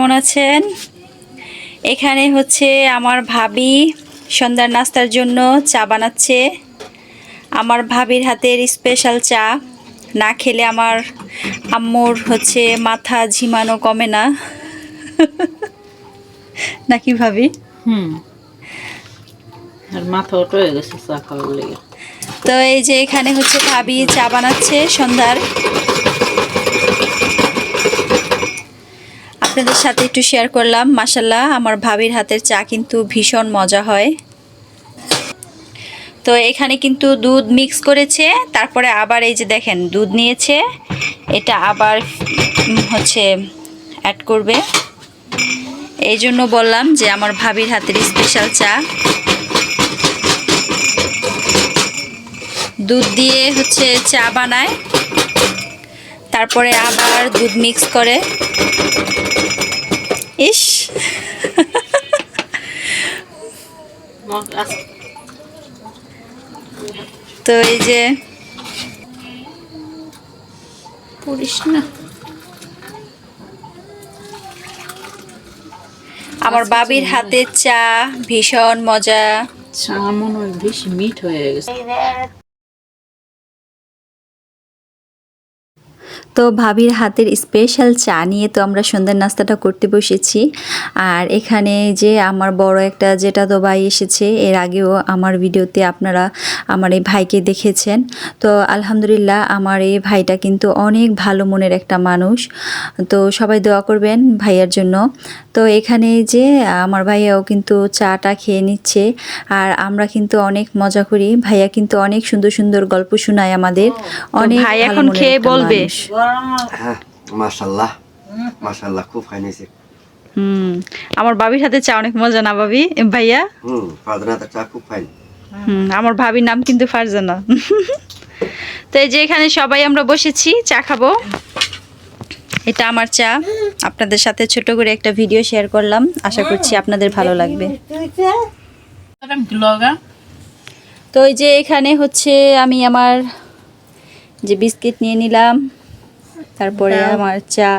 কেমন আছেন? এখানে হচ্ছে আমার ভাবি সন্ধ্যার নাস্তার জন্য চা বানাচ্ছে। আমার ভাবির হাতের স্পেশাল চা না খেলে আমার আম্মুর হচ্ছে মাথা ঝিমানো কমে না। নাকি ভাবি? আর মাথা ওটা হয়ে গেছে চা খাওয়ার লেগে। তো এই যে এখানে হচ্ছে ভাবি চা বানাচ্ছে সন্ধ্যার। আপনাদের সাথে একটু শেয়ার করলাম। মাশাল্লাহ আমার ভাবির হাতের চা কিন্তু ভীষণ মজা হয়। তো এখানে কিন্তু দুধ মিক্স করেছে, তারপরে আবার এই যে দেখেন দুধ নিয়েছে, এটা আবার হচ্ছে অ্যাড করবে। এই জন্য বললাম যে আমার ভাবির হাতের স্পেশাল চা। দুধ দিয়ে হচ্ছে চা বানায়, তারপরে আবার দুধ মিক্স করে। ইস তো এই যে পড়িস না। আমার বাবির হাতের চা ভীষণ মজা। চা মনে হয় বেশি মিঠ হয়ে গেছে। তো ভাবির হাতের স্পেশাল চা নিয়ে তো আমরা সন্ধ্যার নাস্তাটা করতে বসেছি। আর এখানে যে আমার বড় একটা জেঠাতো ভাই এসেছে, এর আগেও আমার ভিডিওতে আপনারা আমার এই ভাইকে দেখেছেন। তো আলহামদুলিল্লাহ আমার এই ভাইটা কিন্তু অনেক ভালো মনের একটা মানুষ। তো সবাই দোয়া করবেন ভাইয়ার জন্য। তো এখানে যে আমার ভাইয়াও কিন্তু চাটা খেয়ে নিচ্ছে, আর আমরা কিন্তু অনেক মজা করি। ভাইয়া কিন্তু অনেক সুন্দর সুন্দর গল্প শোনায় আমাদের। অনেক ভাই ভালো এখন মনের খেয়ে একটা বলবে। মানুষ। হ্যাঁ, মাশাআল্লাহ মাশাআল্লাহ খুব ফাইন হয়েছে। আমার ভাবির হাতে চা অনেক মজা না ভাবি? ভাইয়া ফারজানাতে চা খুব ফাইন। আমার ভাবির নাম কিন্তু ফারজানা। তো এই যে এখানে সবাই আমরা বসেছি চা খাবো। এটা আমার চা, আপনাদের সাথে ছোট করে একটা ভিডিও শেয়ার করলাম, আশা করছি আপনাদের ভালো লাগবে। তো এই যে এখানে হচ্ছে আমি আমার যে বিস্কিট নিয়ে নিলাম, তারপরে আমার চা।